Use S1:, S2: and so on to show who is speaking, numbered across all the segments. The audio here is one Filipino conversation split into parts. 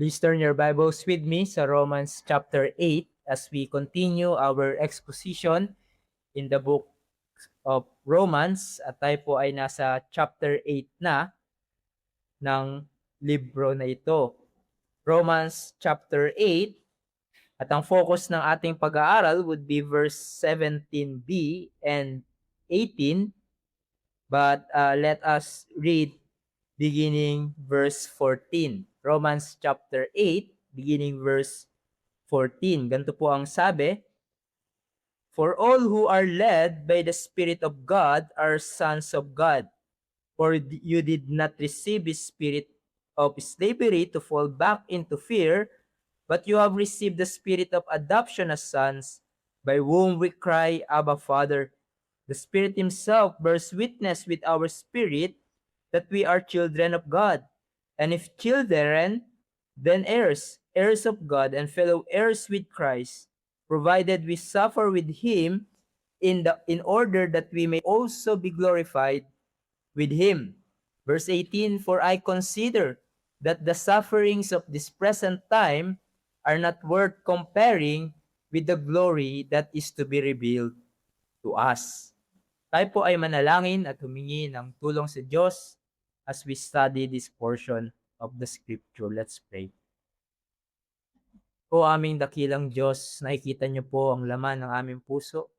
S1: Please turn your Bibles with me sa Romans chapter 8 as we continue our exposition in the book of Romans at tayo po ay nasa chapter 8 na ng libro na ito. Romans chapter 8 at ang focus ng ating pag-aaral would be verse 17b and 18, but let us read beginning verse 14. Romans chapter 8, beginning verse 14. Ganito po ang sabi, "For all who are led by the Spirit of God are sons of God. For you did not receive the spirit of slavery to fall back into fear, but you have received the spirit of adoption as sons, by whom we cry, Abba, Father. The Spirit himself bears witness with our spirit that we are children of God. And if children, then heirs, heirs of God and fellow heirs with Christ, provided we suffer with him in order that we may also be glorified with him." Verse 18, "For I consider that the sufferings of this present time are not worth comparing with the glory that is to be revealed to us." Tayo po ay manalangin at humingi ng tulong sa Diyos as we study this portion of the scripture. Let's pray. O aming dakilang Diyos, nakikita niyo po ang laman ng aming puso,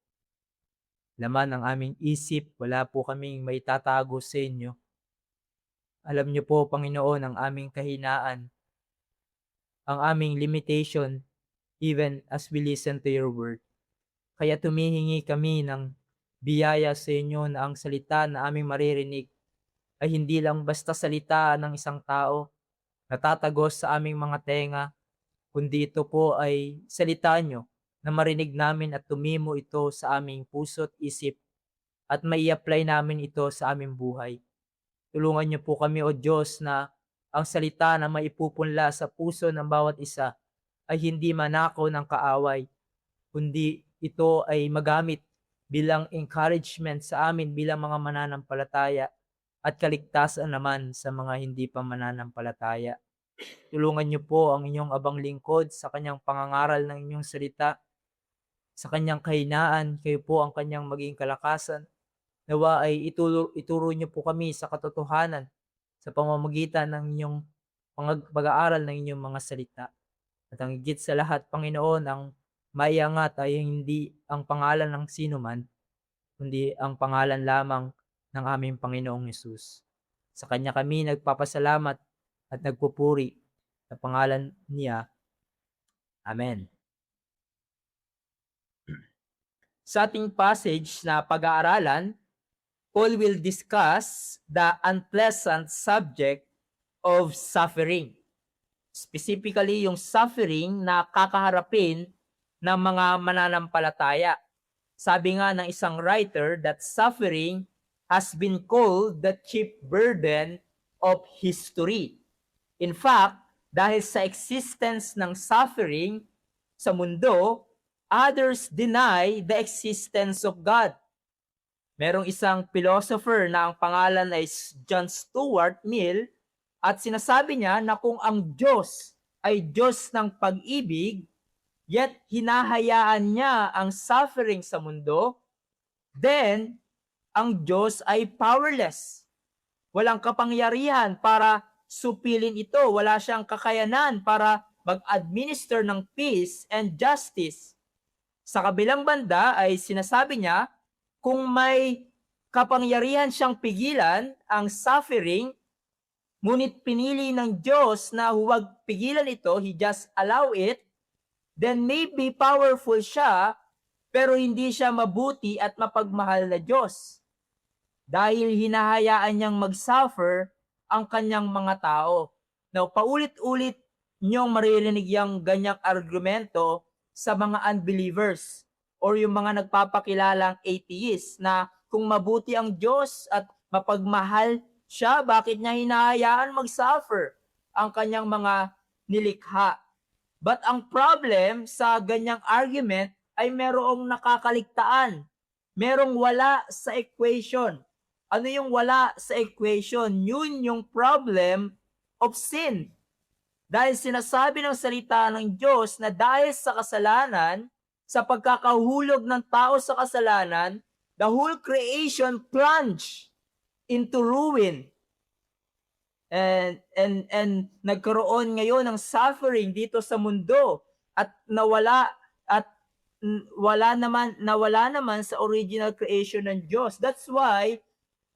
S1: laman ng aming isip. Wala po kaming may tatago sa inyo. Alam niyo po, Panginoon, ang aming kahinaan, ang aming limitation, even as we listen to your word. Kaya tumihingi kami ng biyaya sa inyo na ang salita na aming maririnig ay hindi lang basta salita ng isang tao na tatagos sa aming mga tenga, kundi ito po ay salita nyo na marinig namin at tumimo ito sa aming puso at isip at mai-apply namin ito sa aming buhay. Tulungan niyo po kami, O Diyos, na ang salita na maipupunla sa puso ng bawat isa ay hindi manakaw ng kaaway, kundi ito ay magamit bilang encouragement sa amin bilang mga mananampalataya at kaligtasan naman sa mga hindi pa mananampalataya. Tulungan niyo po ang inyong abang lingkod sa kanyang pangangaral ng inyong salita, sa kanyang kahinaan, kayo po ang kanyang maging kalakasan. Nawa ay ituro niyo po kami sa katotohanan sa pamamagitan ng inyong pag-aaral ng inyong mga salita. At ang higit sa lahat, Panginoon, ang maiangat ay hindi ang pangalan ng sino man, kundi ang pangalan lamang ng aming Panginoong Hesus. Sa Kanya kami nagpapasalamat at nagpupuri sa pangalan niya. Amen. Sa ating passage na pag-aaralan, Paul will discuss the unpleasant subject of suffering. Specifically, yung suffering na kakaharapin ng mga mananampalataya. Sabi nga ng isang writer that suffering has been called the chief burden of history. In fact, dahil sa existence ng suffering sa mundo, others deny the existence of God. Merong isang philosopher na ang pangalan ay John Stuart Mill at sinasabi niya na kung ang Diyos ay Diyos ng pag-ibig, yet hinahayaan niya ang suffering sa mundo, then ang Diyos ay powerless. Walang kapangyarihan para supilin ito. Wala siyang kakayanan para mag-administer ng peace and justice. Sa kabilang banda ay sinasabi niya, kung may kapangyarihan siyang pigilan ang suffering, ngunit pinili ng Diyos na huwag pigilan ito, He just allow it, then maybe powerful siya, pero hindi siya mabuti at mapagmahal na Diyos. Dahil hinahayaan niyang mag-suffer ang kanyang mga tao. Now, paulit-ulit niyong maririnig yung ganyang argumento sa mga unbelievers or yung mga nagpapakilalang atheist na kung mabuti ang Diyos at mapagmahal siya, bakit niya hinahayaan mag-suffer ang kanyang mga nilikha? But ang problem sa ganyang argument ay merong nakakaligtaan. Merong wala sa equation. Ano yung wala sa equation? Yun yung problem of sin. Dahil sinasabi ng salita ng Diyos na dahil sa kasalanan, sa pagkakahulog ng tao sa kasalanan, the whole creation plunged into ruin. And nagkaroon ngayon ng suffering dito sa mundo at nawala naman sa original creation ng Diyos. That's why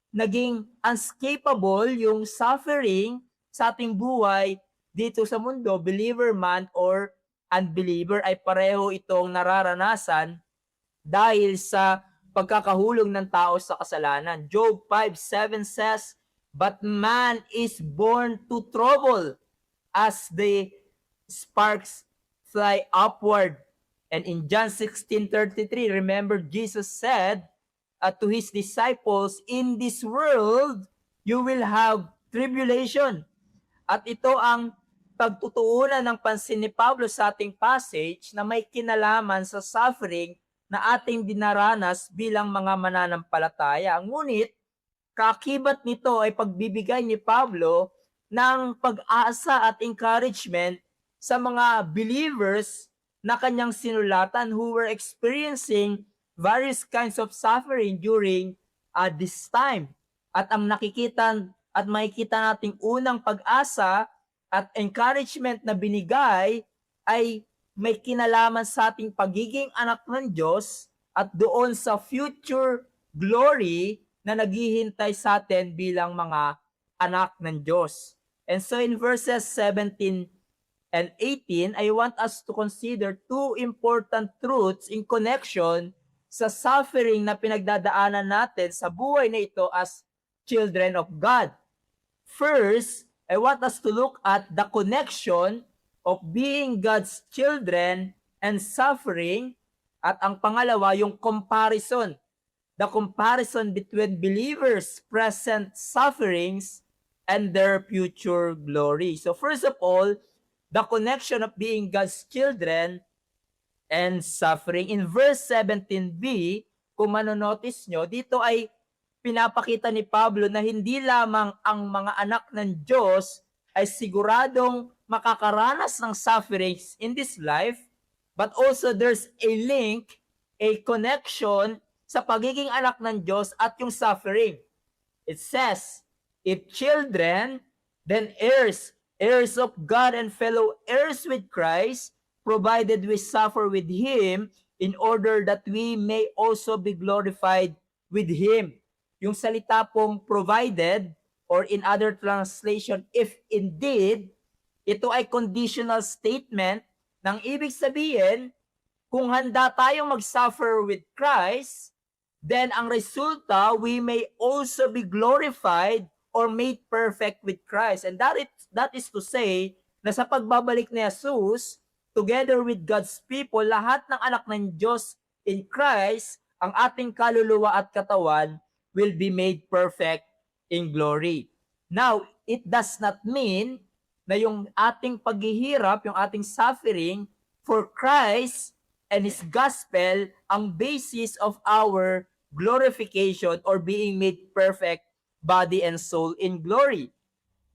S1: naging unescapable yung suffering sa ating buhay dito sa mundo, believer man or unbeliever, ay pareho itong nararanasan dahil sa pagkakahulog ng tao sa kasalanan. Job 5:7 says, "But man is born to trouble as the sparks fly upward." And in John 16:33, remember Jesus said to his disciples, "In this world, you will have tribulation." At ito ang pagtutuunan ng pansin ni Pablo sa ating passage na may kinalaman sa suffering na ating dinaranas bilang mga mananampalataya. Ngunit, kaakibat nito ay pagbibigay ni Pablo ng pag-asa at encouragement sa mga believers na kanyang sinulatan who were experiencing various kinds of suffering during this time. At ang nakikita at makikita nating unang pag-asa at encouragement na binigay ay may kinalaman sa ating pagiging anak ng Diyos at doon sa future glory na naghihintay sa atin bilang mga anak ng Diyos. And so in verses 17 and 18, I want us to consider two important truths in connection sa suffering na pinagdadaanan natin sa buhay na ito as children of God. First, I want us to look at the connection of being God's children and suffering. At ang pangalawa, yung comparison. The comparison between believers' present sufferings and their future glory. So first of all, the connection of being God's children and suffering. In verse 17b, kung manonotice nyo, dito ay pinapakita ni Pablo na hindi lamang ang mga anak ng Diyos ay siguradong makakaranas ng sufferings in this life, but also there's a link, a connection sa pagiging anak ng Diyos at yung suffering. It says, if children, then heirs, heirs of God and fellow heirs with Christ, provided we suffer with Him in order that we may also be glorified with Him. Yung salita pong provided, or in other translation, if indeed, ito ay conditional statement ng ibig sabihin, kung handa tayong mag-suffer with Christ, then ang resulta, we may also be glorified or made perfect with Christ. And that is to say, na sa pagbabalik ni Jesus, together with God's people, lahat ng anak ng Diyos in Christ, ang ating kaluluwa at katawan will be made perfect in glory. Now, it does not mean na yung ating paghihirap, yung ating suffering for Christ and His gospel ang basis of our glorification or being made perfect body and soul in glory.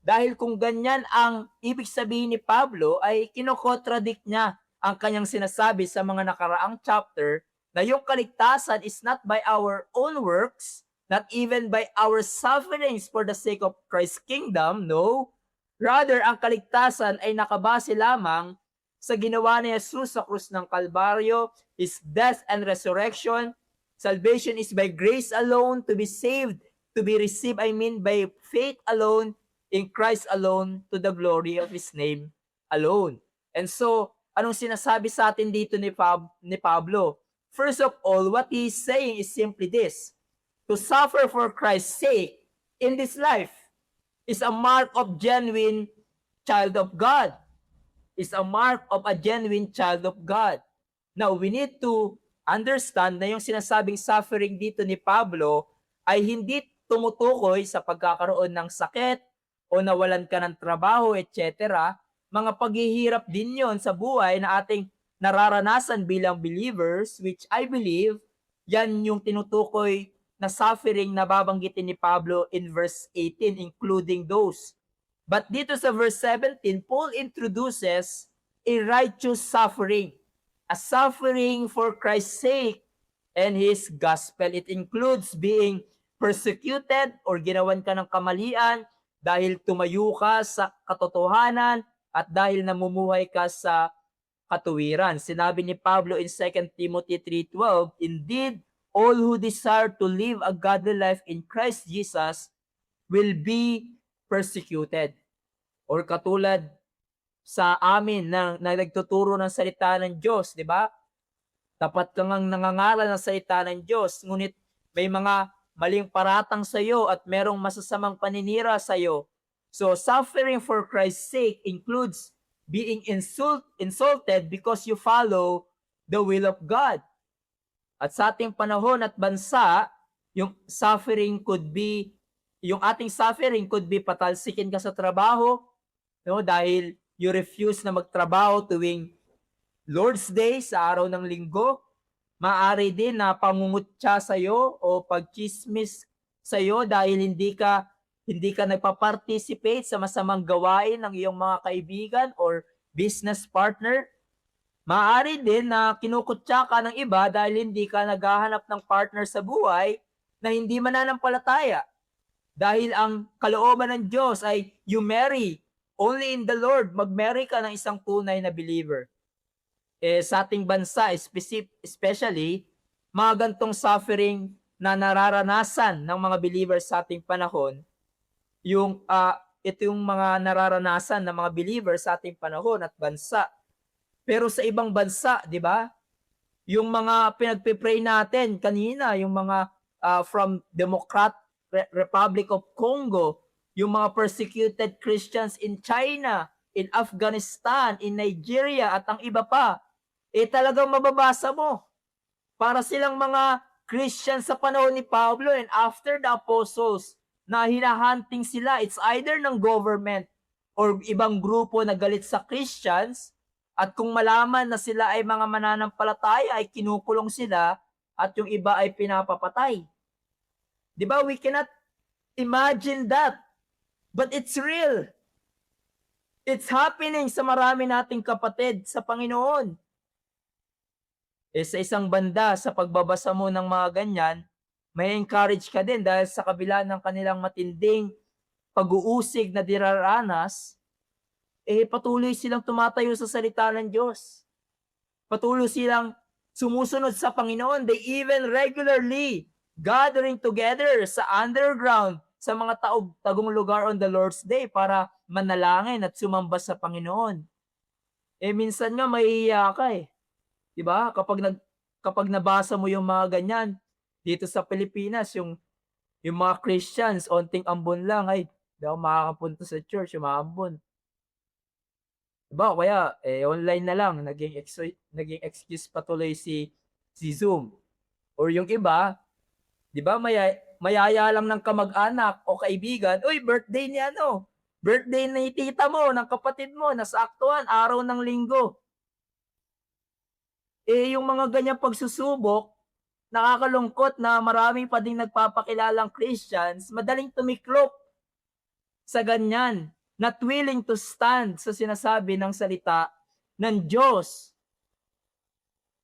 S1: Dahil kung ganyan ang ibig sabihin ni Pablo, ay kinokontradict niya ang kanyang sinasabi sa mga nakaraang chapter na yung kaligtasan is not by our own works, not even by our sufferings for the sake of Christ's kingdom, no. Rather, ang kaligtasan ay nakabase lamang sa ginawa ni Jesus sa krus ng Kalbaryo, His death and resurrection. Salvation is by grace alone, to be saved, to be received, by faith alone, in Christ alone, to the glory of His name alone. And so, anong sinasabi sa atin dito ni Pablo? First of all, what he is saying is simply this: to suffer for Christ's sake in this life is a mark of genuine child of God. Is a mark of a genuine child of God. Now, we need to understand na yung sinasabing suffering dito ni Pablo ay hindi tumutukoy sa pagkakaroon ng sakit o nawalan ka ng trabaho, etc. Mga paghihirap din yon sa buhay na ating nararanasan bilang believers, which I believe yan yung tinutukoy na suffering na babanggitin ni Pablo in verse 18, including those But dito sa verse 17, Paul introduces a righteous suffering, a suffering for Christ's sake and His gospel. It includes being persecuted or ginawan ka ng kamalian dahil tumayo ka sa katotohanan at dahil namumuhay ka sa katuwiran. Sinabi ni Pablo in 2 Timothy 3:12, "Indeed, all who desire to live a godly life in Christ Jesus will be persecuted." Or katulad sa amin na nagtuturo ng salita ng Diyos, di ba? Tapat kang nangangaral ng salita ng Diyos, ngunit may mga maling paratang sa iyo at merong masasamang paninira sa iyo. So suffering for Christ's sake includes being insulted because you follow the will of God. At sa ating panahon at bansa, yung ating suffering could be patalsikin ka sa trabaho, no, dahil you refuse na magtrabaho tuwing Lord's Day sa araw ng linggo. Maaari din na pangungutya sa iyo o pagchismis sa iyo dahil hindi ka nagpa-participate sa masamang gawain ng iyong mga kaibigan or business partner. Maaari din na kinukutya ka ng iba dahil hindi ka naghahanap ng partner sa buhay na hindi mananampalataya. Dahil ang kalooban ng Diyos ay you marry only in the Lord, mag-marry ka ng isang tunay na believer. Sa ating bansa, especially, mga gantong suffering na nararanasan ng mga believers sa ating panahon, ito yung mga nararanasan ng mga believers sa ating panahon at bansa. Pero sa ibang bansa, di ba? Yung mga pinagpipray natin kanina, yung mga from Republic of Congo, yung mga persecuted Christians in China, in Afghanistan, in Nigeria, at ang iba pa, talagang mababasa mo. Para silang mga Christians sa panahon ni Pablo and after the apostles, na hinahunting sila, it's either ng government or ibang grupo na galit sa Christians, at kung malaman na sila ay mga mananampalataya, ay kinukulong sila, at yung iba ay pinapapatay. Di ba? We cannot imagine that. But it's real. It's happening sa marami nating kapatid sa Panginoon. Sa isang banda, sa pagbabasa mo ng mga ganyan, may encourage ka din dahil sa kabila ng kanilang matinding pag-uusig na diraranas, patuloy silang tumatayo sa salita ng Diyos. Patuloy silang sumusunod sa Panginoon. They even regularly gathering together sa underground, sa mga tagong lugar on the Lord's Day para manalangin at sumamba sa Panginoon. Minsan nga mahihiya ka Diba? Kapag nabasa mo yung mga ganyan, dito sa Pilipinas, yung mga Christians, onting ambon lang, di ako makakapunta sa church, umaambon. Diba? Kaya, online na lang, naging excuse patuloy si Zoom. Or yung iba, diba, mayaya lang ng kamag-anak o kaibigan, uy, birthday ni birthday ni tita mo, ng kapatid mo, nasaktuhan, araw ng linggo. Yung mga ganyang pagsusubok, nakakalungkot na maraming pa ding nagpapakilalang Christians, madaling tumiklop sa ganyan, not willing to stand sa sinasabi ng salita ng Diyos.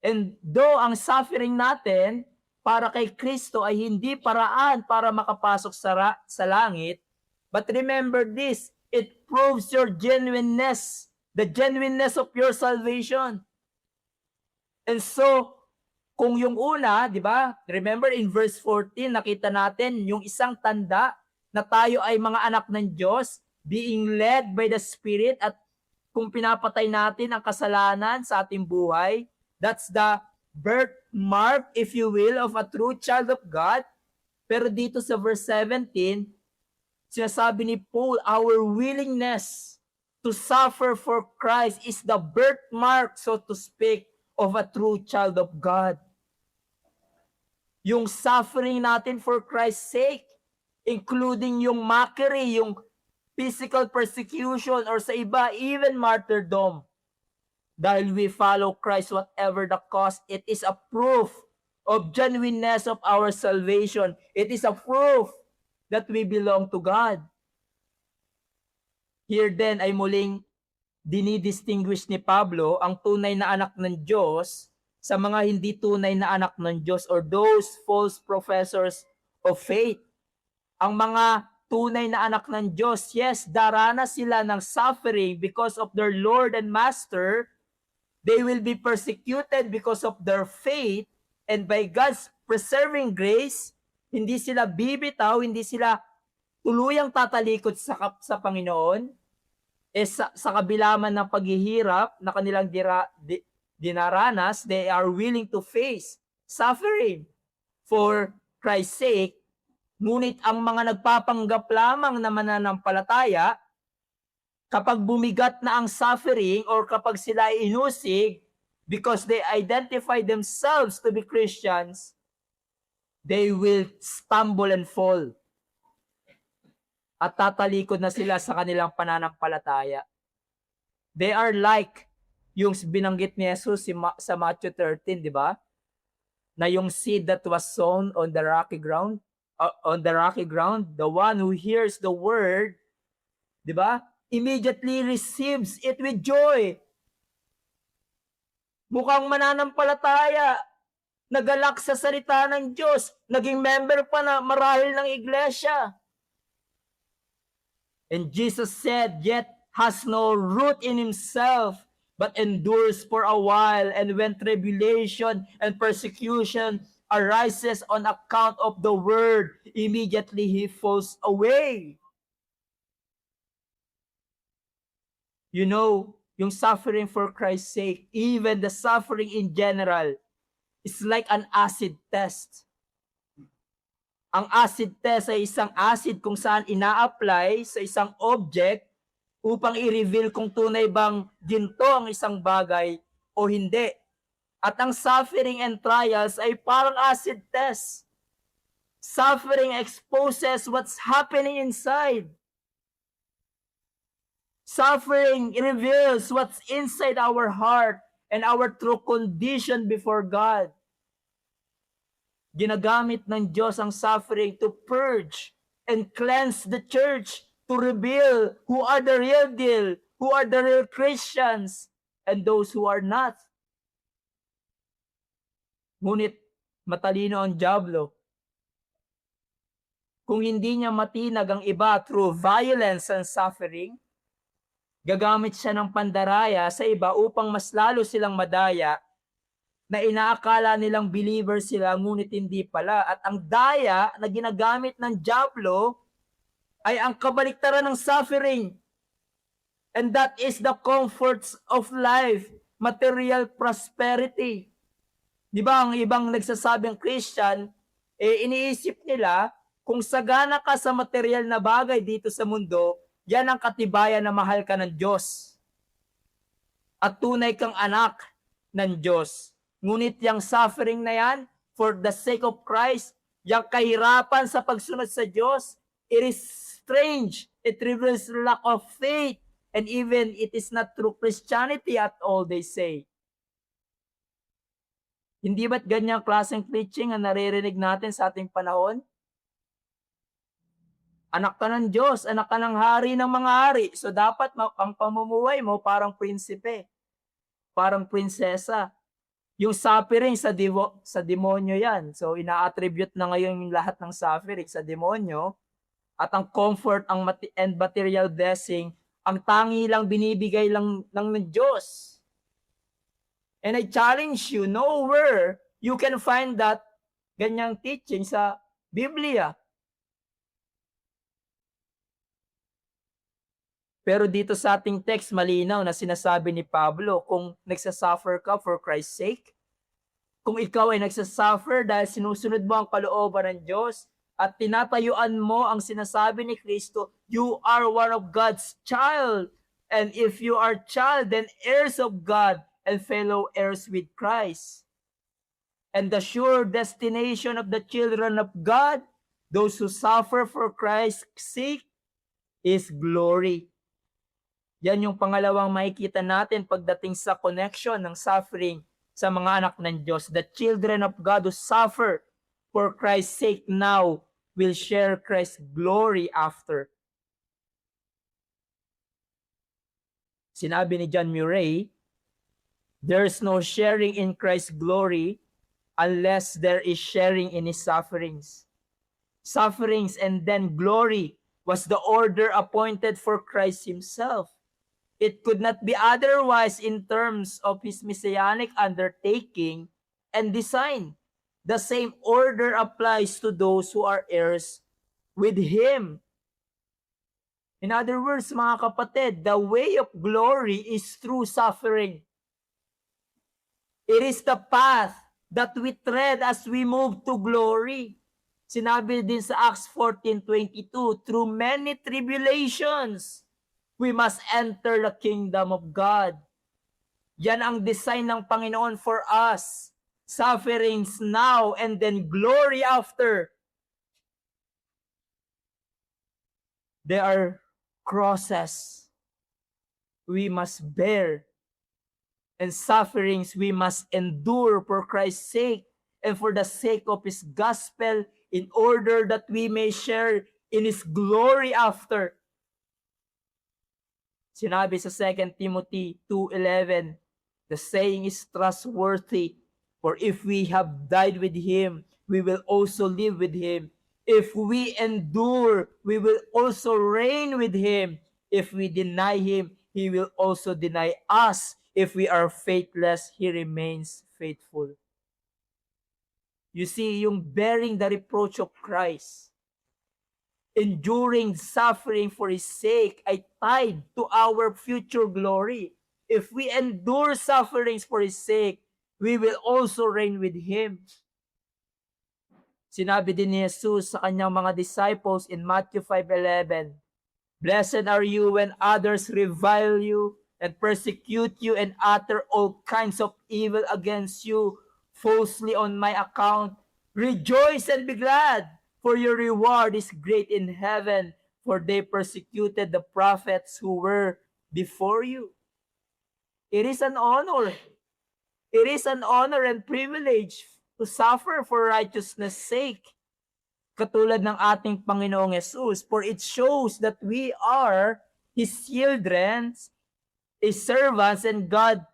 S1: And though ang suffering natin para kay Kristo ay hindi paraan para makapasok sa langit, but remember this, it proves your genuineness, the genuineness of your salvation. And so, kung yung una, di ba, remember in verse 14, nakita natin yung isang tanda na tayo ay mga anak ng Diyos, being led by the Spirit, at kung pinapatay natin ang kasalanan sa ating buhay, that's the birthmark, if you will, of a true child of God. Pero dito sa verse 17, sinasabi ni Paul, our willingness to suffer for Christ is the birthmark, so to speak, of a true child of God. Yung suffering natin for Christ's sake, including yung mockery, yung physical persecution, or sa iba, even martyrdom. Dahil we follow Christ whatever the cost, it is a proof of genuineness of our salvation. It is a proof that we belong to God. Here then ay muling dinidistinguish ni Pablo ang tunay na anak ng Diyos sa mga hindi tunay na anak ng Diyos or those false professors of faith. Ang mga tunay na anak ng Diyos, yes, daranas sila ng suffering because of their Lord and Master. They will be persecuted because of their faith, and by God's preserving grace, hindi sila bibitaw, hindi sila tuluyang tatalikod sa Panginoon, sa kabila man ng paghihirap na kanilang dinaranas, they are willing to face suffering for Christ's sake. Ngunit ang mga nagpapanggap lamang na mananampalataya, kapag bumigat na ang suffering or kapag sila ay inusig because they identify themselves to be Christians, they will stumble and fall. At tatalikod na sila sa kanilang pananampalataya. They are like yung binanggit ni Jesus sa Matthew 13, di ba? Na yung seed that was sown on the rocky ground, the one who hears the word, di ba? Immediately receives it with joy. Mukhang mananampalataya, nagalak sa salita ng Diyos, naging member pa na marahil ng iglesia. And Jesus said, yet has no root in himself, but endures for a while, and when tribulation and persecution arises on account of the word, immediately he falls away. You know, yung suffering for Christ's sake, even the suffering in general, is like an acid test. Ang acid test ay isang acid kung saan ina-apply sa isang object upang i-reveal kung tunay bang ginto ang isang bagay o hindi. At ang suffering and trials ay parang acid test. Suffering exposes what's happening inside. Suffering reveals what's inside our heart and our true condition before God. Ginagamit ng Diyos ang suffering to purge and cleanse the church, to reveal who are the real deal, who are the real Christians, and those who are not. Ngunit matalino ang dyablo. Kung hindi niya matinag ang iba through violence and suffering, gagamit siya ng pandaraya sa iba upang mas lalo silang madaya na inaakala nilang believer sila ngunit hindi pala. At ang daya na ginagamit ng dyablo ay ang kabaliktaran ng suffering. And that is the comforts of life, material prosperity. Di ba ang ibang nagsasabing Christian, iniisip nila kung sagana ka sa material na bagay dito sa mundo, yan ang katibayan na mahal ka ng Diyos. At tunay kang anak ng Diyos. Ngunit yung suffering na yan, for the sake of Christ, yung kahirapan sa pagsunod sa Diyos, it is strange. It reveals lack of faith. And even it is not true Christianity at all, they say. Hindi ba't ganyang klaseng preaching ang naririnig natin sa ating panahon? Anak ka ng Diyos, anak ka ng hari ng mga hari. So dapat ang pamumuhay mo parang prinsipe, parang prinsesa. Yung suffering sa demonyo yan. So ina-attribute na ngayon yung lahat ng suffering sa demonyo. At ang comfort and material blessing, ang tangi lang binibigay lang ng Diyos. And I challenge you, nowhere you can find that ganyang teaching sa Biblia. Pero dito sa ating text, malinaw na sinasabi ni Pablo, kung nagsasuffer ka for Christ's sake, kung ikaw ay nagsasuffer dahil sinusunod mo ang kalooban ng Diyos at tinatayuan mo ang sinasabi ni Kristo, you are one of God's child. And if you are child, then heirs of God and fellow heirs with Christ. And the sure destination of the children of God, those who suffer for Christ's sake, is glory. Yan yung pangalawang makikita natin pagdating sa connection ng suffering sa mga anak ng Diyos. The children of God who suffer for Christ's sake now will share Christ's glory after. Sinabi ni John Murray, there's no sharing in Christ's glory unless there is sharing in His sufferings. Sufferings and then glory was the order appointed for Christ Himself. It could not be otherwise in terms of His messianic undertaking and design. The same order applies to those who are heirs with Him. In other words, mga kapatid, the way of glory is through suffering. It is the path that we tread as we move to glory. Sinabi din sa Acts 14:22, through many tribulations, we must enter the kingdom of God. Yan ang design ng Panginoon for us. Sufferings now and then glory after. There are crosses we must bear and sufferings we must endure for Christ's sake and for the sake of His gospel in order that we may share in His glory after. Sinabi sa 2 Timothy 2:11, the saying is trustworthy, for if we have died with Him, we will also live with Him. If we endure, we will also reign with Him. If we deny Him, He will also deny us. If we are faithless, He remains faithful. You see, yung bearing the reproach of Christ, enduring suffering for His sake ay tied to our future glory. If we endure sufferings for His sake, we will also reign with Him. Sinabi din ni Jesus sa kanyang mga disciples in Matthew 5:11, blessed are you when others revile you and persecute you and utter all kinds of evil against you falsely on my account. Rejoice and be glad, for your reward is great in heaven, for they persecuted the prophets who were before you. It is an honor. It is an honor and privilege to suffer for righteousness' sake. Katulad ng ating Panginoong Jesus, for it shows that we are His children, His servants, and God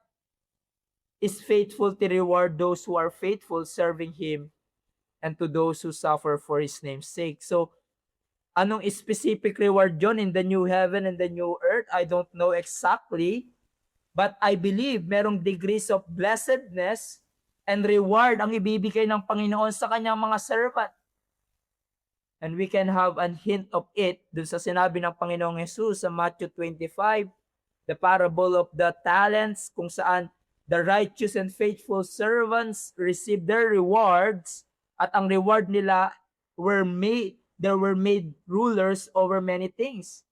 S1: is faithful to reward those who are faithful serving Him and to those who suffer for His name's sake. So, anong specific reward yun in the new heaven and the new earth? I don't know exactly, but I believe merong degrees of blessedness and reward ang ibibigay ng Panginoon sa kanyang mga servant. And we can have a hint of it dun sa sinabi ng Panginoong Jesus sa Matthew 25, the parable of the talents, kung saan the righteous and faithful servants receive their rewards, at ang reward nila they were made rulers over many things.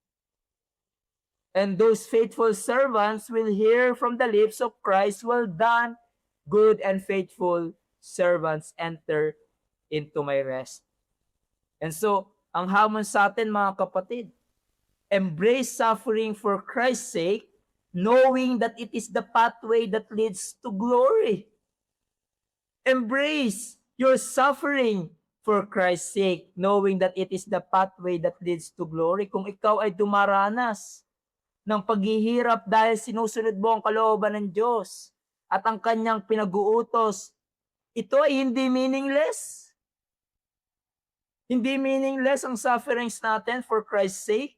S1: And those faithful servants will hear from the lips of Christ, well done, good and faithful servants, enter into my rest. And so, ang hamon sa atin mga kapatid, embrace suffering for Christ's sake, knowing that it is the pathway that leads to glory. Embrace your suffering for Christ's sake, knowing that it is the pathway that leads to glory. Kung ikaw ay dumaranas ng paghihirap dahil sinusunod mo ang kalooban ng Diyos at ang kanyang pinag-uutos, ito ay hindi meaningless. Hindi meaningless ang sufferings natin for Christ's sake.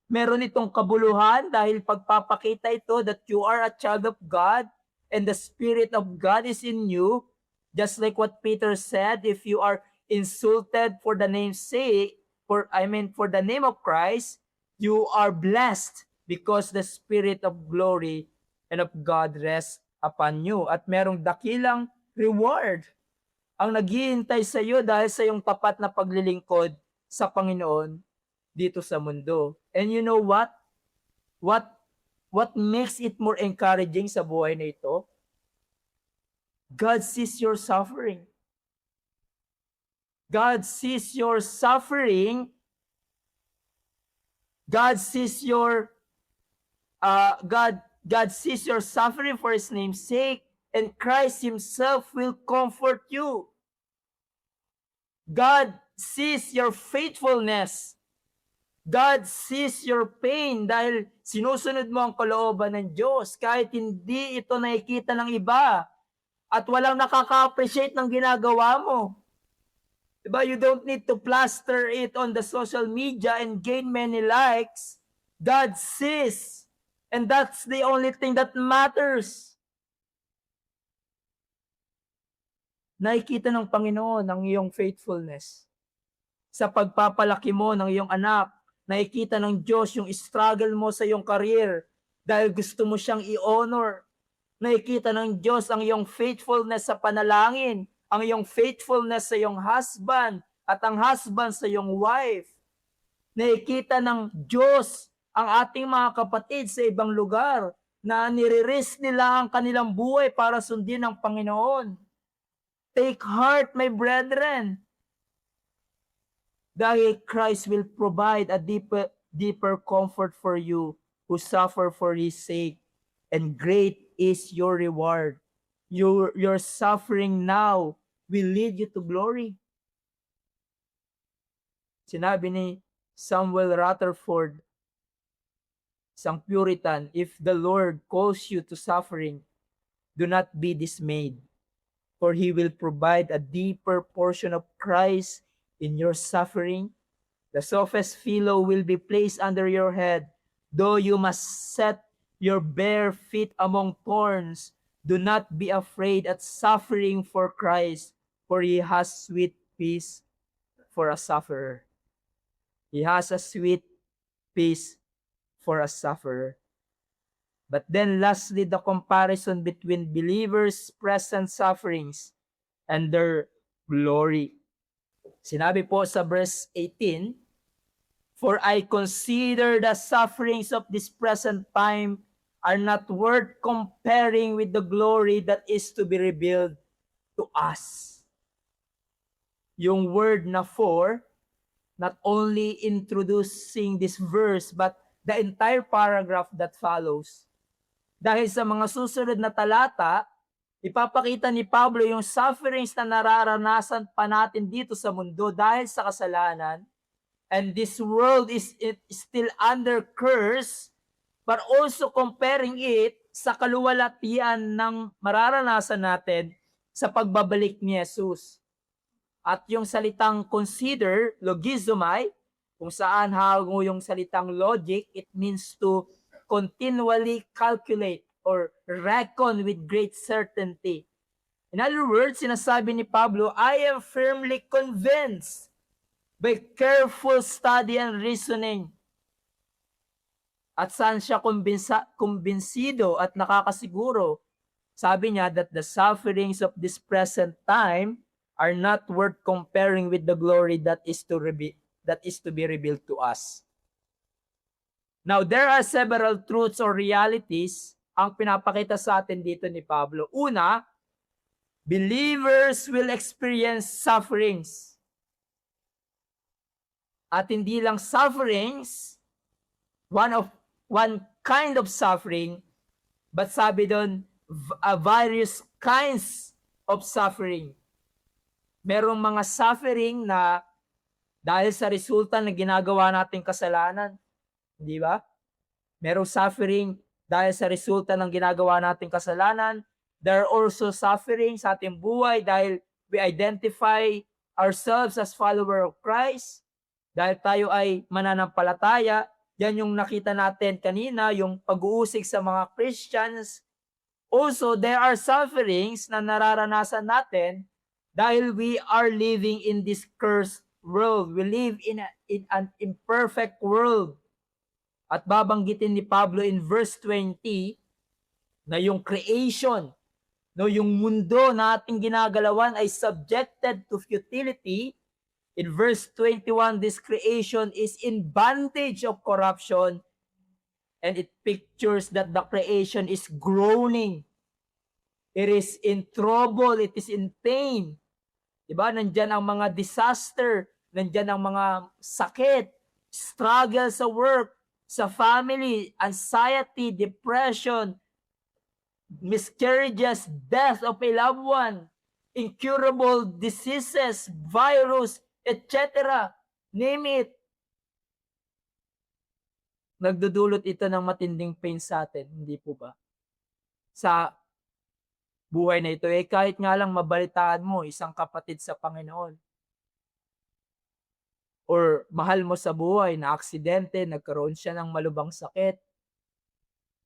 S1: Meron itong kabuluhan dahil pagpapakita ito that you are a child of God and the Spirit of God is in you. Just like what Peter said, if you are insulted for the name's sake, for the name of Christ, you are blessed because the Spirit of glory and of God rests upon you. At merong dakilang reward ang naghihintay sa iyo dahil sa iyong tapat na paglilingkod sa Panginoon dito sa mundo. And you know what? What makes it more encouraging sa buhay na ito? God sees your suffering. God sees your suffering. God sees your God sees your suffering for His name's sake, and Christ Himself will comfort you. God sees your faithfulness, God sees your pain dahil sinusunod mo ang kalooban ng Diyos kahit hindi ito nakikita ng iba at walang nakaka-appreciate ng ginagawa mo. Diba? You don't need to plaster it on the social media and gain many likes. God sees. And that's the only thing that matters. Nakikita ng Panginoon ang iyong faithfulness. Sa pagpapalaki mo ng iyong anak, nakikita ng Diyos yung struggle mo sa iyong career dahil gusto mo siyang i-honor. Nakikita ng Diyos ang iyong faithfulness sa panalangin, ang iyong faithfulness sa iyong husband at ang husband sa iyong wife. Nakikita ng Diyos ang ating mga kapatid sa ibang lugar na nire-risk nila ang kanilang buhay para sundin ang Panginoon. Take heart, my brethren. Dahil Christ will provide a deeper comfort for you who suffer for His sake, and great is your reward. Your suffering now will lead you to glory. Sinabi ni Samuel Rutherford, isang Puritan, if the Lord calls you to suffering, do not be dismayed, for He will provide a deeper portion of Christ in your suffering. The softest pillow will be placed under your head, though you must set your bare feet among thorns. Do not be afraid at suffering for Christ, for He has sweet peace for a sufferer. He has a sweet peace for a sufferer. But then lastly, the comparison between believers' present sufferings and their glory. Sinabi po sa verse 18, for I consider the sufferings of this present time are not worth comparing with the glory that is to be revealed to us. Yung word na for, not only introducing this verse, but the entire paragraph that follows. Dahil sa mga susunod na talata, ipapakita ni Pablo yung sufferings na nararanasan pa natin dito sa mundo dahil sa kasalanan. And this world is still under curse, but also comparing it sa kaluwalhatian ng mararanasan natin sa pagbabalik ni Jesus. At yung salitang consider, logizomai, kung saan hango yung salitang logic, it means to continually calculate or reckon with great certainty. In other words, sinasabi ni Pablo, I am firmly convinced by careful study and reasoning. At saan siya kumbinsido at nakakasiguro? Sabi niya that the sufferings of this present time are not worth comparing with the glory that is to be revealed to us. Now, there are several truths or realities ang pinapakita sa atin dito ni Pablo. Una, believers will experience sufferings. At hindi lang sufferings, one kind of suffering, but sabi doon, various kinds of suffering. Merong mga suffering na dahil sa resulta ng ginagawa nating kasalanan. Di ba? Merong suffering dahil sa resulta ng ginagawa nating kasalanan. There are also suffering sa ating buhay dahil we identify ourselves as follower of Christ. Dahil tayo ay mananampalataya. Yan yung nakita natin kanina, yung pag-uusig sa mga Christians. Also, there are sufferings na nararanasan natin dahil we are living in this cursed world. We live in an imperfect world. At babanggitin ni Pablo in verse 20 na yung creation, no, yung mundo na ating ginagalawan ay subjected to futility. In verse 21, this creation is in bondage of corruption, and it pictures that the creation is groaning. It is in trouble, it is in pain. Diba? Nandyan ang mga disaster, nandyan ang mga sakit, struggle sa work, sa family, anxiety, depression, miscarriages, death of a loved one, incurable diseases, virus, etc. Name it. nagdudulot ito ng matinding pain sa atin, hindi po ba? Sa buhay na ito, kahit nga lang mabalitaan mo isang kapatid sa Panginoon or mahal mo sa buhay na aksidente, nagkaroon siya ng malubhang sakit,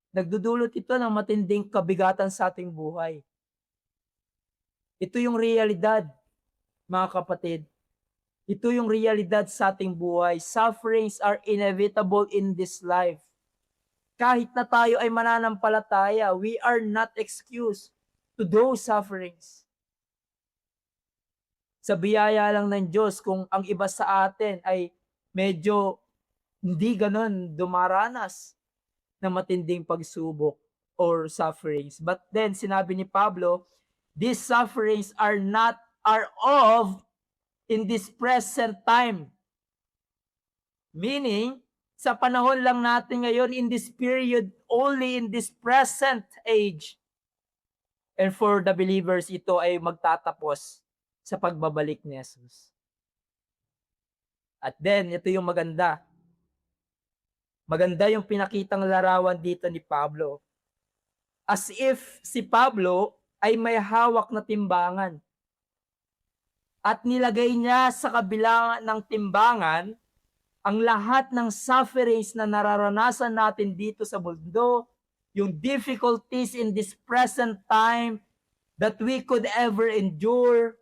S1: nagdudulot ito ng matinding kabigatan sa ating buhay. Ito yung realidad, mga kapatid. Ito yung realidad sa ating buhay. Sufferings are inevitable in this life. Kahit na tayo ay mananampalataya, we are not excused to those sufferings. Sa biyaya lang ng Diyos, kung ang iba sa atin ay medyo hindi ganon dumaranas ng matinding pagsubok or sufferings. But then, sinabi ni Pablo, these sufferings are of in this present time. Meaning, sa panahon lang natin ngayon, in this period, only in this present age. And for the believers, ito ay magtatapos sa pagbabalik ni Jesus. At then, ito yung maganda. Maganda yung pinakitang larawan dito ni Pablo. As if si Pablo ay may hawak na timbangan. At nilagay niya sa kabila ng timbangan ang lahat ng sufferings na nararanasan natin dito sa mundo, yung difficulties in this present time that we could ever endure,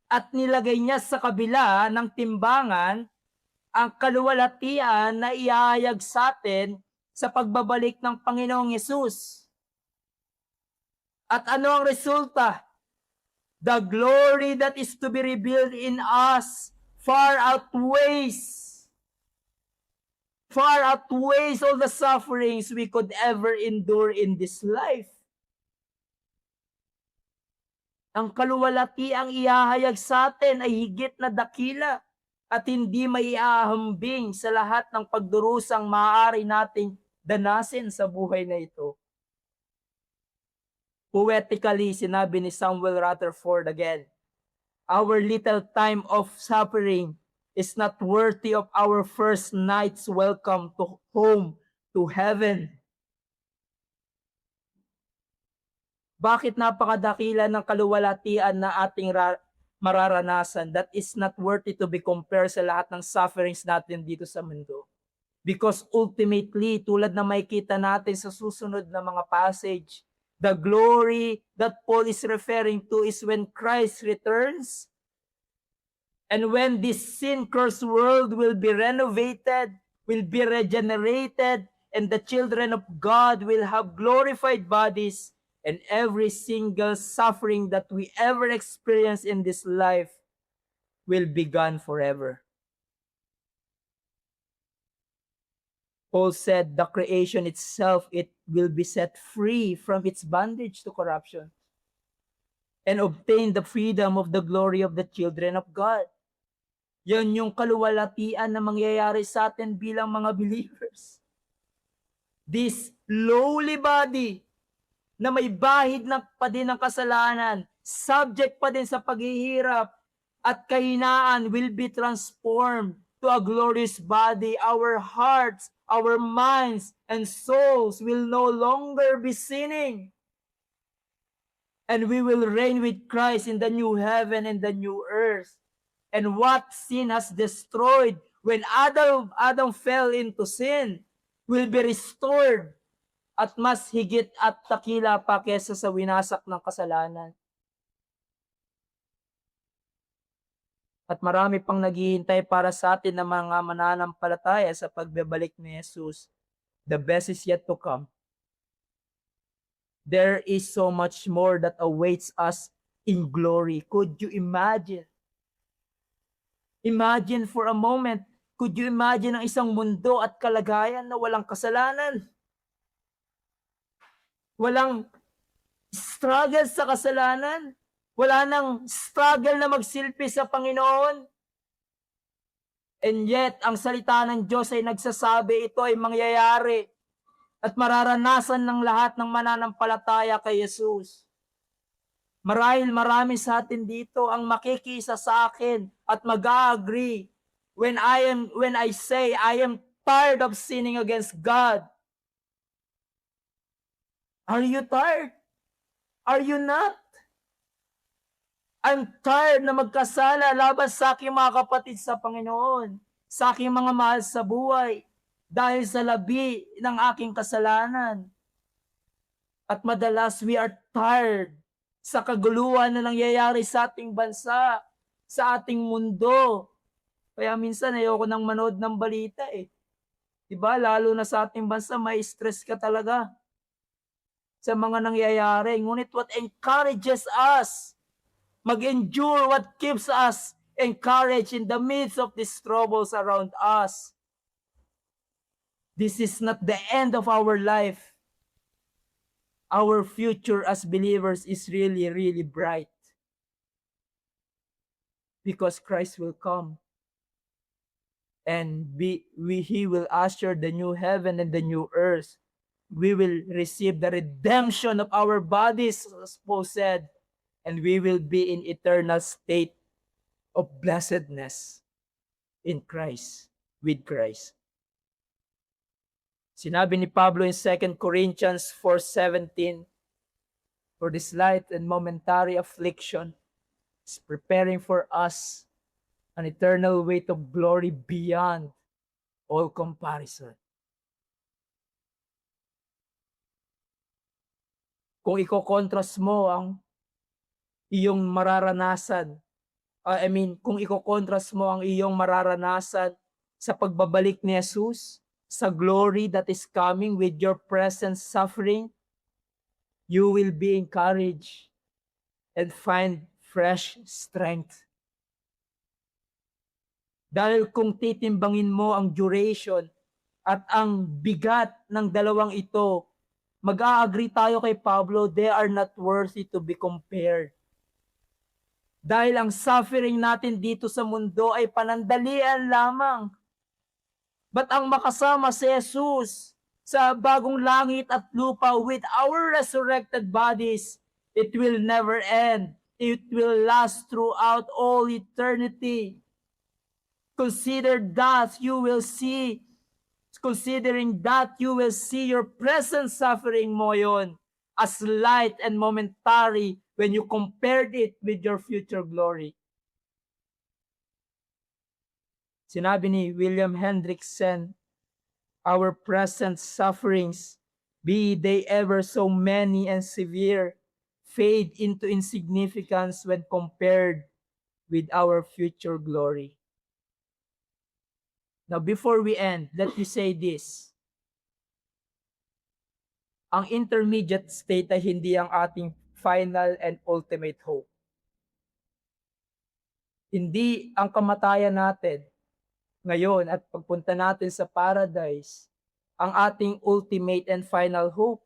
S1: at nilagay niya sa kabila ng timbangan ang kaluwalhatian na iahayag sa atin sa pagbabalik ng Panginoong Yesus. At ano ang resulta? The glory that is to be revealed in us far outweighs all the sufferings we could ever endure in this life. Ang kaluwalhatiang ihahayag sa atin ay higit na dakila at hindi maiahambing sa lahat ng pagdurusang maaari nating danasin sa buhay na ito. Poetically, sinabi ni Samuel Rutherford again, our little time of suffering is not worthy of our first night's welcome to home, to heaven. Bakit napakadakila ng kaluwalhatian na ating mararanasan that is not worthy to be compared sa lahat ng sufferings natin dito sa mundo? Because ultimately, tulad na makikita natin sa susunod na mga passage, the glory that Paul is referring to is when Christ returns. And when this sin-cursed world will be renovated, will be regenerated, and the children of God will have glorified bodies, and every single suffering that we ever experience in this life will be gone forever. Paul said the creation itself, it will be set free from its bondage to corruption and obtain the freedom of the glory of the children of God. Yan yung kaluwalhatian na mangyayari sa atin bilang mga believers. This lowly body na may bahid na pa din ng kasalanan, subject pa din sa paghihirap at kahinaan will be transformed to a glorious body. Our hearts, our minds, and souls will no longer be sinning. And we will reign with Christ in the new heaven and the new earth. And what sin has destroyed when Adam fell into sin will be restored at mas higit at dakila pa kesa sa winasak ng kasalanan. At marami pang naghihintay para sa atin na mga mananampalataya sa pagbabalik ni Jesus. The best is yet to come. There is so much more that awaits us in glory. Could you imagine? Imagine for a moment, could you imagine ang isang mundo at kalagayan na walang kasalanan? Walang struggle sa kasalanan? Wala nang struggle na magsilpi sa Panginoon? And yet, ang salita ng Diyos ay nagsasabi ito ay mangyayari at mararanasan ng lahat ng mananampalataya kay Jesus. Marahil marami sa atin dito ang makikisa sa akin at mag-agree when I say I am tired of sinning against God? Are you tired? Are you not? I'm tired na magkasala laban sa aking mga kapatid sa Panginoon, sa aking mga mahal sa buhay, dahil sa labi ng aking kasalanan. At madalas we are tired sa kaguluhan na nangyayari sa ating bansa, sa ating mundo. Kaya minsan ayoko nang manood ng balita eh. Diba? Lalo na sa ating bansa, may stress ka talaga sa mga nangyayari. Ngunit what encourages us, mag-endure, what keeps us encouraged in the midst of these troubles around us. This is not the end of our life. Our future as believers is really, really bright. Because Christ will come. And He will usher the new heaven and the new earth. We will receive the redemption of our bodies, as Paul said, and we will be in eternal state of blessedness in Christ, with Christ. Sinabi ni Pablo in 2 Corinthians 4:17, for this light and momentary affliction is preparing for us an eternal weight of glory beyond all comparison. Kung iko-contrast mo ang iyong mararanasan, kung iko-contrast mo ang iyong mararanasan sa pagbabalik ni Jesus, sa glory that is coming with your present suffering, you will be encouraged and find fresh strength. Dahil kung titimbangin mo ang duration at ang bigat ng dalawang ito, mag-a-agree tayo kay Pablo, they are not worthy to be compared. Dahil ang suffering natin dito sa mundo ay panandalian lamang. But ang makasama si Jesus sa bagong langit at lupa with our resurrected bodies, it will never end. It will last throughout all eternity. Considering that you will see your present suffering mo yon as light and momentary when you compared it with your future glory. Sinabi ni William Hendrickson, our present sufferings, be they ever so many and severe, fade into insignificance when compared with our future glory. Now, before we end, let me say this. Ang intermediate state ay hindi ang ating final and ultimate hope. Hindi ang kamatayan natin ngayon at pagpunta natin sa paradise ang ating ultimate and final hope.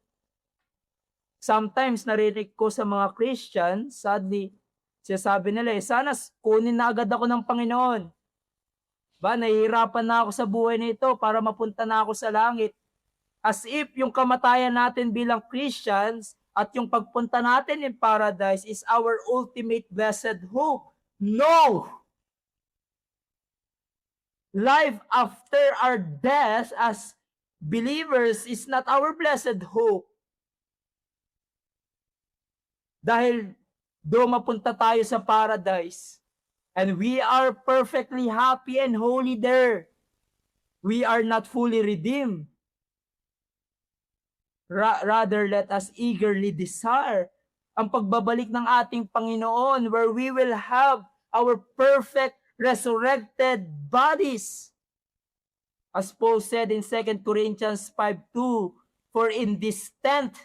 S1: Sometimes narinig ko sa mga Christian, sadly, sinasabi nila, sana kunin na agad ako ng Panginoon. Nahihirapan na ako sa buhay nito para mapunta na ako sa langit. As if yung kamatayan natin bilang Christians at yung pagpunta natin in paradise is our ultimate blessed hope. No! Life after our death as believers is not our blessed hope. Dahil doon mapunta tayo sa paradise. And we are perfectly happy and holy there. We are not fully redeemed. Rather, let us eagerly desire ang pagbabalik ng ating Panginoon where we will have our perfect resurrected bodies. As Paul said in 2 Corinthians 5:2, for in this tent,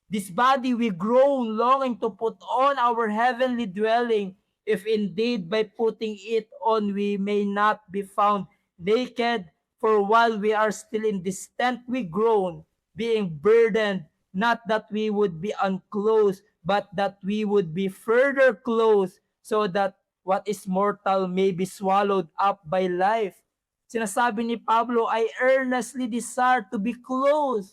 S1: this body we groan, longing to put on our heavenly dwelling, if indeed by putting it on we may not be found naked, for while we are still in this tent we groan, being burdened, not that we would be unclothed, but that we would be further clothed, so that what is mortal may be swallowed up by life. Sinasabi ni Pablo, I earnestly desire to be clothed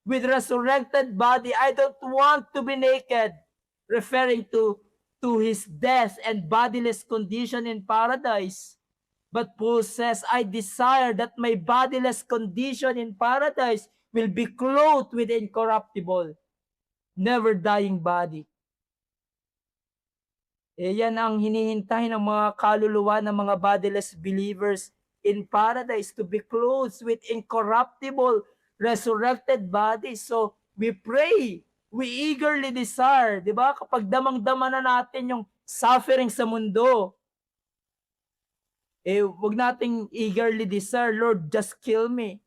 S1: with resurrected body. I don't want to be naked, referring to his death and bodiless condition in paradise. But Paul says, I desire that my bodiless condition in paradise will be clothed with incorruptible, never dying body. Yan ang hinihintay ng mga kaluluwa ng mga bodiless believers in paradise, to be clothed with incorruptible, resurrected bodies. So, we pray, we eagerly desire, di ba? Kapag damang-dama na natin yung suffering sa mundo, wag nating eagerly desire, Lord, just kill me.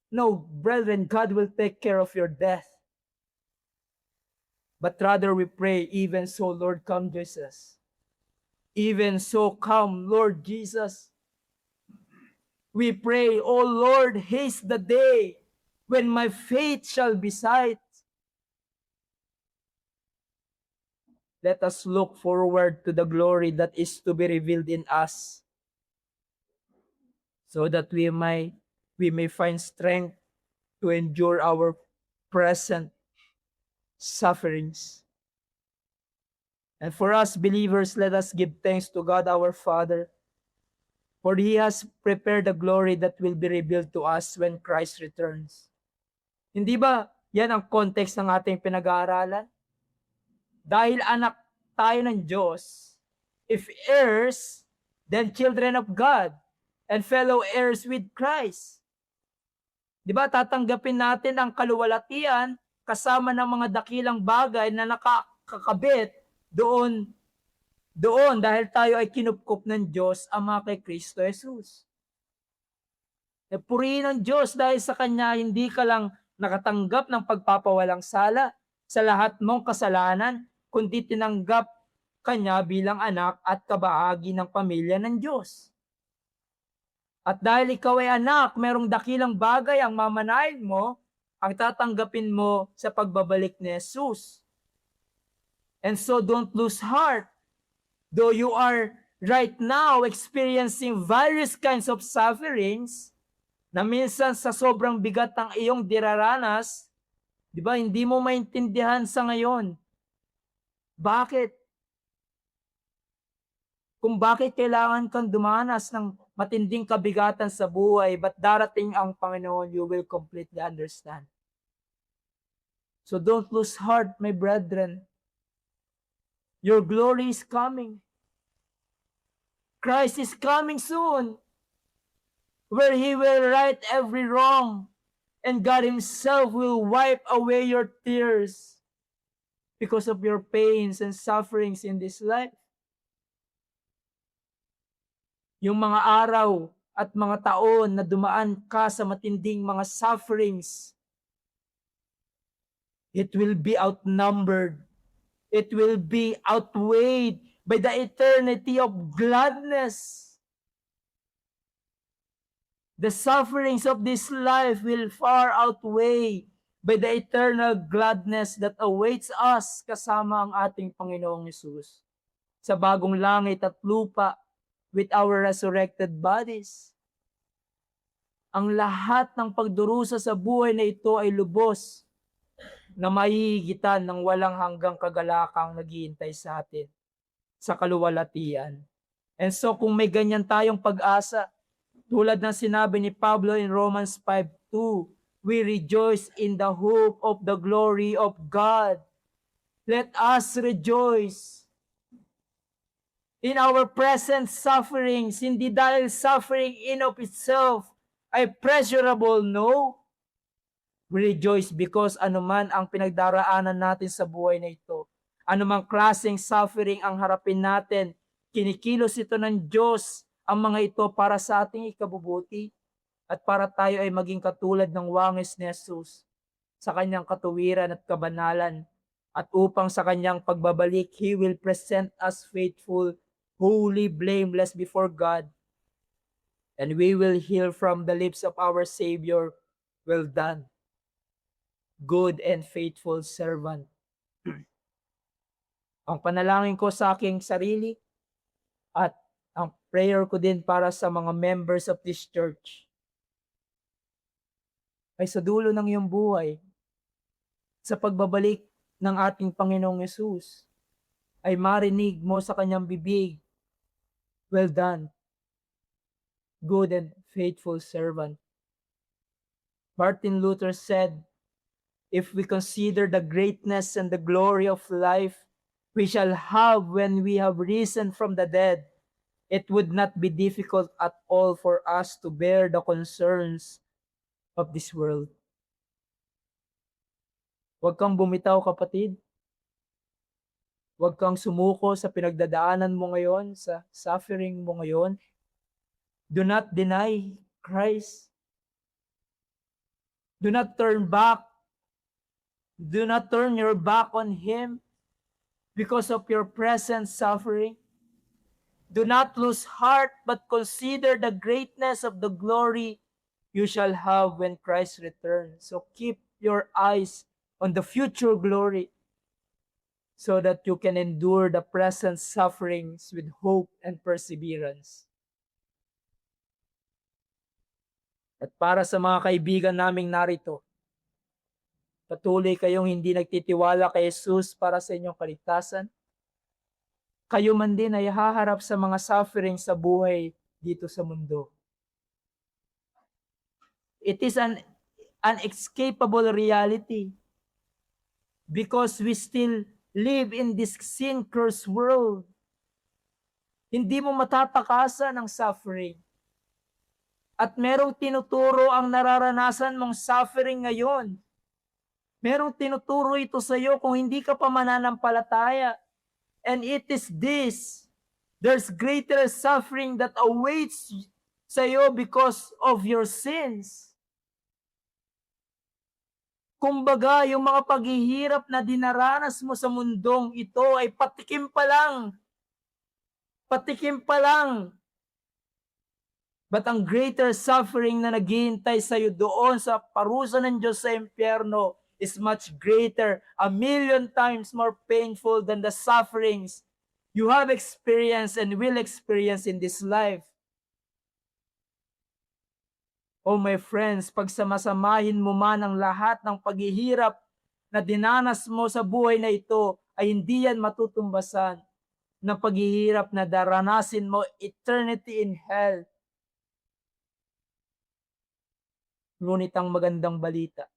S1: No, brethren, God will take care of your death. But rather we pray, even so, Lord, come Jesus. Even so, come, Lord Jesus. We pray, O Lord, haste the day when my faith shall be sight. Let us look forward to the glory that is to be revealed in us, so that we may find strength to endure our present sufferings. And for us believers, let us give thanks to God our Father, for He has prepared the glory that will be revealed to us when Christ returns. Hindi ba yan ang context ng ating pinag-aaralan? Dahil anak tayo ng Diyos, if heirs, then children of God, and fellow heirs with Christ. Di ba, tatanggapin natin ang kaluwalhatian kasama ng mga dakilang bagay na nakakabit doon dahil tayo ay kinupkup ng Diyos ama kay Kristo Jesus. Purihin ang Diyos dahil sa Kanya hindi ka lang nakatanggap ng pagpapawalang sala sa lahat mong kasalanan, kundi tinanggap Kanya bilang anak at kabahagi ng pamilya ng Diyos. At dahil ikaw ay anak, merong dakilang bagay ang mamanahin mo, ang tatanggapin mo sa pagbabalik ni Jesus. And so don't lose heart. Though you are right now experiencing various kinds of sufferings, na minsan sa sobrang bigat ng iyong diraranas, di ba, hindi mo maintindihan sa ngayon. Bakit? Kung bakit kailangan kang dumanas ng matinding kabigatan sa buhay, but darating ang Panginoon, you will completely understand. So don't lose heart, my brethren. Your glory is coming. Christ is coming soon, where He will right every wrong, and God Himself will wipe away your tears because of your pains and sufferings in this life. Yung mga araw at mga taon na dumaan ka sa matinding mga sufferings, it will be outnumbered. It will be outweighed by the eternity of gladness. The sufferings of this life will far outweigh by the eternal gladness that awaits us kasama ang ating Panginoong Hesus sa bagong langit at lupa with our resurrected bodies. Ang lahat ng pagdurusa sa buhay na ito ay lubos na mahihigitan ng walang hanggang kagalakang naghihintay sa atin sa kaluwalhatian. And so kung may ganyan tayong pag-asa, tulad ng sinabi ni Pablo in Romans 5:2, we rejoice in the hope of the glory of God. Let us rejoice in our present sufferings, hindi dahil suffering in of itself ay pleasurable, no. We rejoice because anuman ang pinagdaraanan natin sa buhay na ito, anumang klaseng suffering ang harapin natin, kinikilos ito ng Diyos ang mga ito para sa ating ikabubuti at para tayo ay maging katulad ng wangis ni Jesus sa kanyang katuwiran at kabanalan, at upang sa kanyang pagbabalik, He will present us faithful, holy, blameless before God, and we will hear from the lips of our Savior, well done, good and faithful servant. Ang panalangin ko sa aking sarili at ang prayer ko din para sa mga members of this church ay sa dulo ng iyong buhay, sa pagbabalik ng ating Panginoong Hesus, ay marinig mo sa kanyang bibig, well done, good and faithful servant. Martin Luther said, if we consider the greatness and the glory of life we shall have when we have risen from the dead, it would not be difficult at all for us to bear the concerns of this world. Huwag kang bumitaw, kapatid. Huwag kang sumuko sa pinagdadaanan mo ngayon, sa suffering mo ngayon. Do not deny Christ. Do not turn back. Do not turn your back on Him because of your present suffering. Do not lose heart, but consider the greatness of the glory you shall have when Christ returns. So keep your eyes on the future glory so that you can endure the present sufferings with hope and perseverance. At para sa mga kaibigan naming narito, patuloy kayong hindi nagtitiwala kay Jesus para sa inyong kaligtasan. Kayo man din ay haharap sa mga suffering sa buhay dito sa mundo. It is an unescapable reality because we still live in this sin-cursed world. Hindi mo matatakasan ang suffering. At merong tinuturo ang nararanasan mong suffering ngayon. Merong tinuturo ito sa iyo kung hindi ka pa mananampalataya. And it is this. There's greater suffering that awaits sa iyo because of your sins. Kumbaga, yung mga paghihirap na dinaranas mo sa mundong ito ay patikim pa lang. Patikim pa lang. But ang greater suffering na naghihintay sa iyo doon sa parusa ng Diyos sa impyerno is much greater, 1,000,000 times more painful than the sufferings you have experienced and will experience in this life. Oh my friends, pagsamasamahin mo man ang lahat ng paghihirap na dinanas mo sa buhay na ito, ay hindi yan matutumbasan ng paghihirap na daranasin mo eternity in hell. Ngunit ang magandang balita,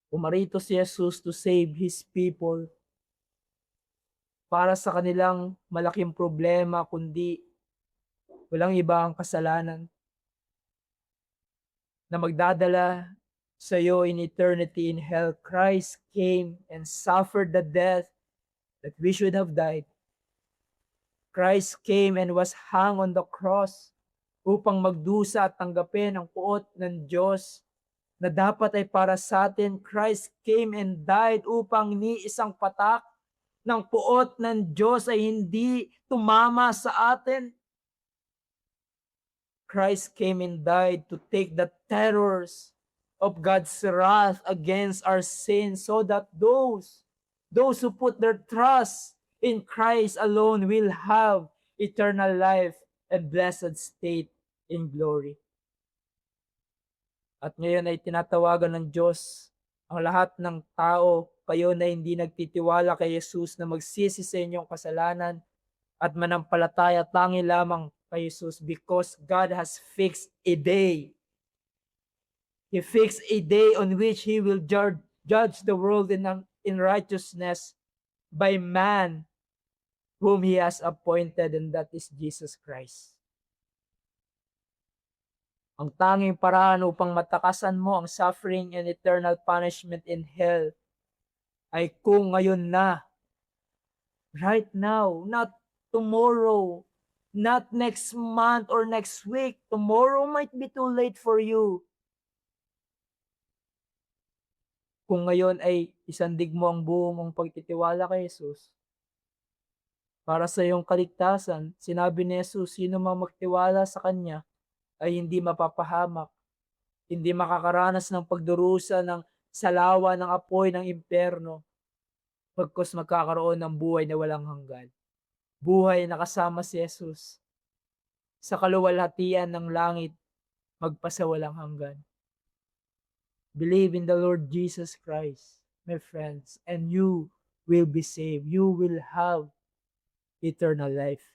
S1: umarito si Jesus to save His people para sa kanilang malaking problema, kundi walang iba ang kasalanan na magdadala sa iyo in eternity in hell. Christ came and suffered the death that we should have died. Christ came and was hung on the cross upang magdusa at tanggapin ang puot ng Diyos na dapat ay para sa atin. Christ came and died upang ni isang patak ng puot ng Diyos ay hindi tumama sa atin. Christ came and died to take the terrors of God's wrath against our sins so that those who put their trust in Christ alone will have eternal life and blessed state in glory. At ngayon ay tinatawagan ng Diyos ang lahat ng tao, kayo na hindi nagtitiwala kay Jesus, na magsisi sa inyong kasalanan at manampalataya tangi lamang kay Jesus, because God has fixed a day. He fixed a day on which He will judge the world in righteousness by man whom He has appointed, and that is Jesus Christ. Ang tanging paraan upang matakasan mo ang suffering and eternal punishment in hell ay kung ngayon na, right now, not tomorrow, not next month or next week. Tomorrow might be too late for you. Kung ngayon ay isandig mo ang buo mong pagtitiwala kay Jesus para sa iyong kaligtasan, sinabi ni Jesus, sino mang magtiwala sa Kanya ay hindi mapapahamak, hindi makakaranas ng pagdurusa ng salawa ng apoy ng impyerno, pagkos magkakaroon ng buhay na walang hanggan. Buhay na kasama si Jesus sa kaluwalhatian ng langit, magpasawalang hanggan. Believe in the Lord Jesus Christ, my friends, and you will be saved. You will have eternal life.